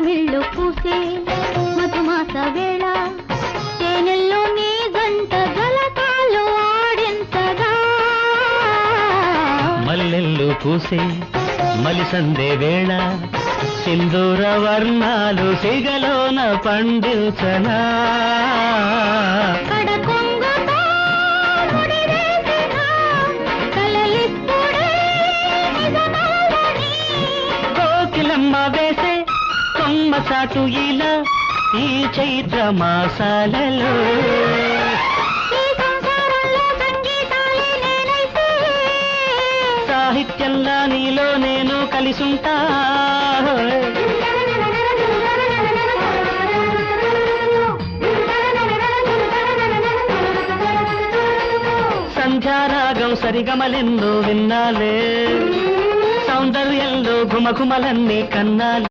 మావిళ్ళు పూసే మధుమాస వేళ తేనెల్లో నీ గంట జలకాలు ఆడించగా మల్లెల్లు పూసే మలిసందే వేళ సింధూర వర్ణాలు సిగలోన పండించనా కోకిలమ్మ వేసే కొమ్మ చాటు ఇలా ఈ చైత్ర మాసాలలో సాహిత్యంగా నీలో నేను కలిసుంటా సంధ్యారాగం సరిగమలెన్నో విన్నాలే సౌందర్యంలో ఘుమఘుమలన్నీ కన్నాలి